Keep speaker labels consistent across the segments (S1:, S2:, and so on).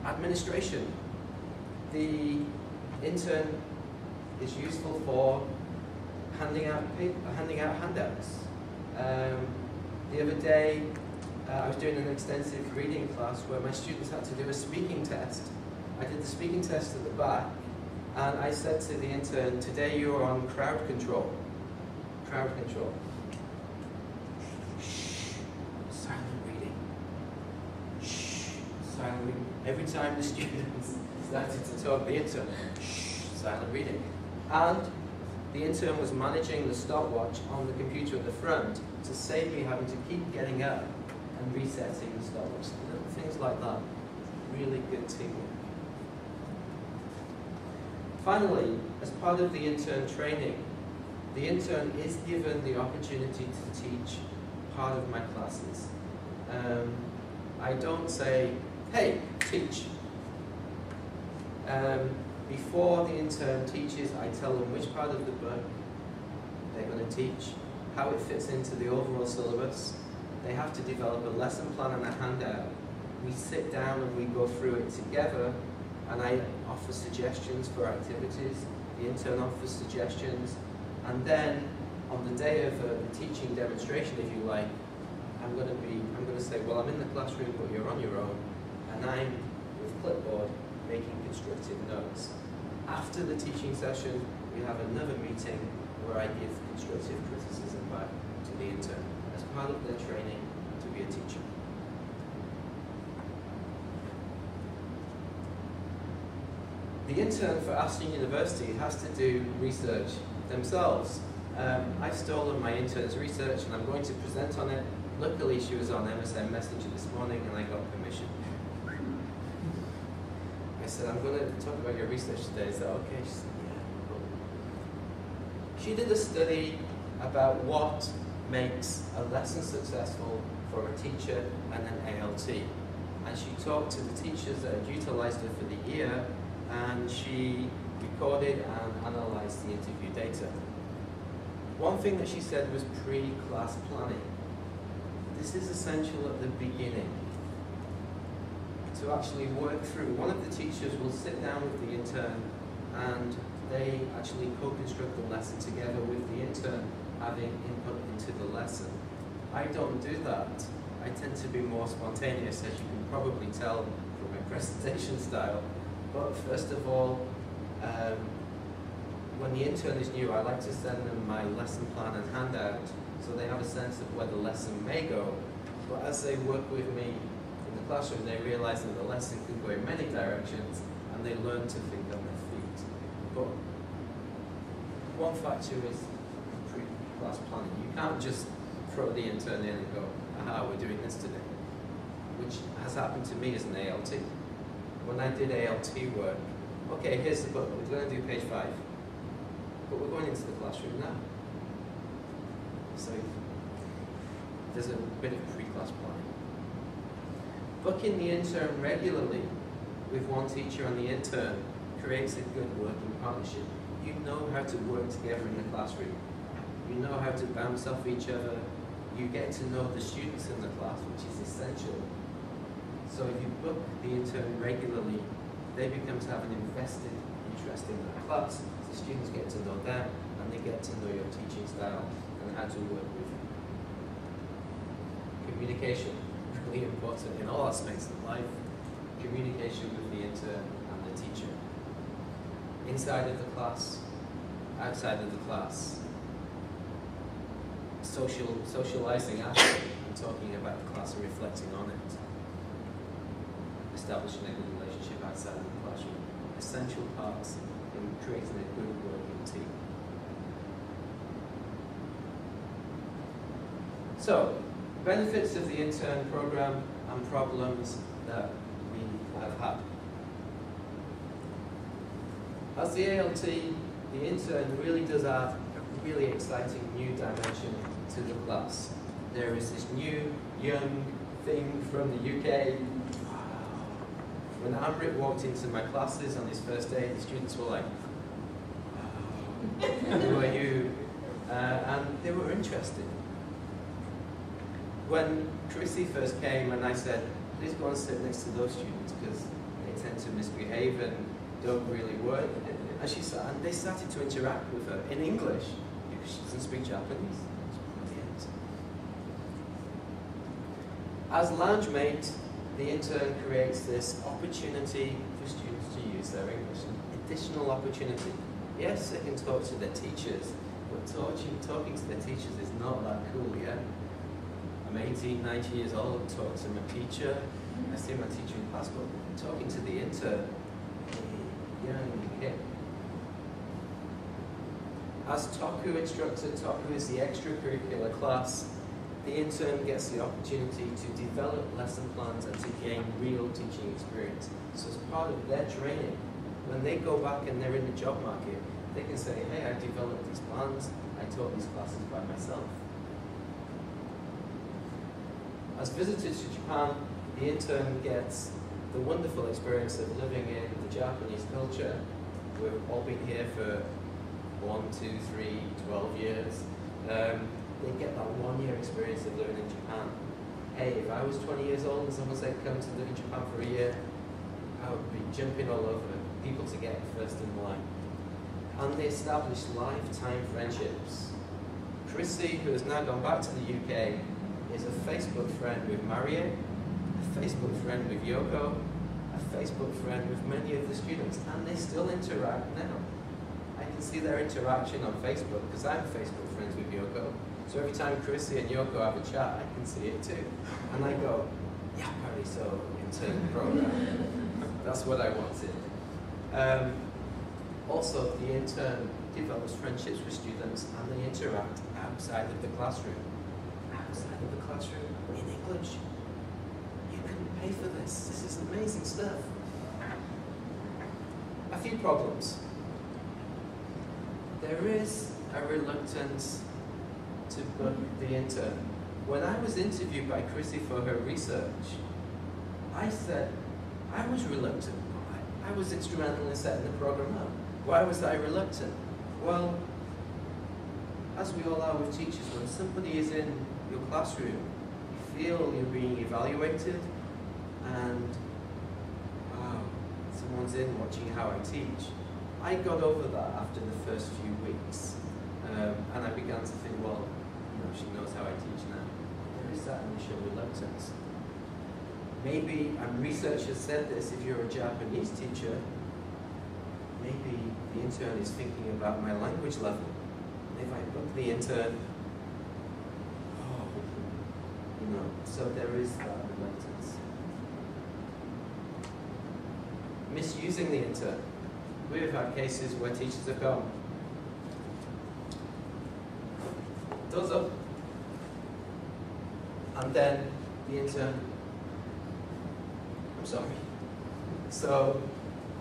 S1: Administration. The intern is useful for handing out handouts. The other day, I was doing an extensive reading class where my students had to do a speaking test. I did the speaking test at the back, and I said to the intern, today you're on crowd control. Crowd control. Shh, silent reading. Shh, silent reading. Every time the students started to talk, the intern, shh, silent reading. And the intern was managing the stopwatch on the computer at the front to save me having to keep getting up and resetting the stopwatch. Things like that. Really good teamwork. Finally, as part of the intern training, the intern is given the opportunity to teach part of my classes. I don't say, hey, teach. Before the intern teaches, I tell them which part of the book they're going to teach, how it fits into the overall syllabus. They have to develop a lesson plan and a handout. We sit down and we go through it together, and I offer suggestions for activities. The intern offers suggestions, and then on the day of the teaching demonstration, if you like, I'm going to say, well, I'm in the classroom, but you're on your own, and I'm with clipboard making constructive notes. After the teaching session, we have another meeting where I give constructive criticism back to the intern as part of their training to be a teacher. The intern for Aston University has to do research themselves. I've stolen my intern's research and I'm going to present on it. Luckily, she was on MSN Messenger this morning and I got permission. I said, I'm going to talk about your research today. Is that okay? She said, yeah. Cool. She did a study about what makes a lesson successful for a teacher and an ALT. And she talked to the teachers that had utilized her for the year, and she recorded and analyzed the interview data. One thing that she said was pre-class planning. This is essential at the beginning to actually work through. One of the teachers will sit down with the intern and they actually co-construct the lesson together with the intern having input into the lesson. I don't do that. I tend to be more spontaneous, as you can probably tell from my presentation style. But first of all, when the intern is new, I like to send them my lesson plan and handout so they have a sense of where the lesson may go. But as they work with me in the classroom, they realize that the lesson can go in many directions and they learn to think on their feet. But one factor is pre-class planning. You can't just throw the intern in and go, aha, we're doing this today, which has happened to me as an ALT. When I did ALT work, okay, here's the book, we're going to do page 5, but we're going into the classroom now. So there's a bit of pre-class planning. Booking the intern regularly with one teacher and the intern creates a good working partnership. You know how to work together in the classroom. You know how to bounce off each other. You get to know the students in the class, which is essential. So if you book the intern regularly, they become to have an invested interest in that class. The students get to know them, and they get to know your teaching style and how to work with you. Communication, really important in all aspects of life. Communication with the intern and the teacher. Inside of the class, outside of the class. Socializing after and talking about the class and reflecting on it. Establishing a good relationship outside of the classroom. Essential parts in creating a good working team. So, benefits of the intern program and problems that we have had. As the ALT, the intern really does add a really exciting new dimension to the class. There is this new, young thing from the UK. When Amrit walked into my classes on his first day, the students were like, who are you? And they were interested. When Chrissy first came and I said, please go and sit next to those students because they tend to misbehave and don't really work. And they started to interact with her in English because she doesn't speak Japanese. It's brilliant. As lounge mate, the intern creates this opportunity for students to use their English, an additional opportunity. Yes, they can talk to their teachers, but talking to their teachers is not that cool yet. I'm 18, 19 years old, I talk to my teacher, I see my teacher in class, but talking to the intern, young kid. As Toku instructor, Toku is the extracurricular class. The intern gets the opportunity to develop lesson plans and to gain real teaching experience. So as part of their training, when they go back and they're in the job market, they can say, hey, I developed these plans, I taught these classes by myself. As visitors to Japan, the intern gets the wonderful experience of living in the Japanese culture. We've all been here for 1, 2, 3, 12 years. They get that 1 year experience of living in Japan. Hey, if I was 20 years old and someone said come to live in Japan for a year, I would be jumping all over people to get first in line. And they establish lifetime friendships. Chrissy, who has now gone back to the UK, is a Facebook friend with Marie, a Facebook friend with Yoko, a Facebook friend with many of the students, and they still interact now. I can see their interaction on Facebook because I'm Facebook friends with Yoko. So every time Chrissy and Yoko have a chat, I can see it too. And I go, yeah, probably so, intern program. That's what I wanted. Also, the intern develops friendships with students and they interact outside of the classroom. Outside of the classroom, in English. You couldn't pay for this. This is amazing stuff. A few problems. There is a reluctance to book the intern. When I was interviewed by Chrissy for her research, I said I was reluctant. I was instrumental in setting the program up. Why was I reluctant? Well, as we all are with teachers, when somebody is in your classroom, you feel you're being evaluated and wow, someone's in watching how I teach. I got over that after the first few weeks, and I began to think, well, she knows how I teach now. There is that initial reluctance. Maybe, and research has said this, if you're a Japanese teacher, maybe the intern is thinking about my language level. If I book the intern, so there is that reluctance. Misusing the intern. We've had cases where teachers have gone, doors up, and then the intern, I'm sorry. So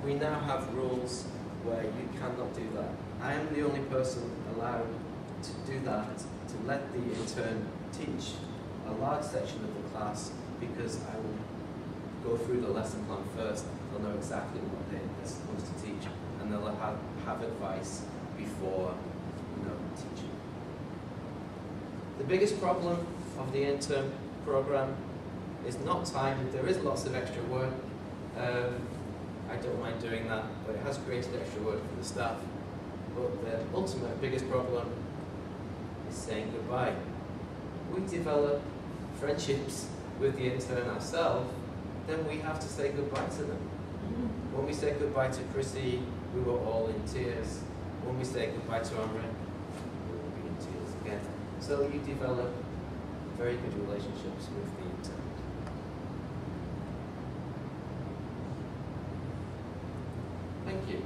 S1: we now have rules where you cannot do that. I am the only person allowed to do that, to let the intern teach a large section of the class, because I will go through the lesson plan first. They'll know exactly what they're supposed to teach, and they'll have advice before teaching. The biggest problem of the intern program is not time. There is lots of extra work. I don't mind doing that, but it has created extra work for the staff. But the ultimate biggest problem is saying goodbye. We develop friendships with the intern ourselves, then we have to say goodbye to them. When we say goodbye to Chrissy, we were all in tears. When we say goodbye to Amrit, we will be in tears again. So you develop very good relationships with the intern. Thank you.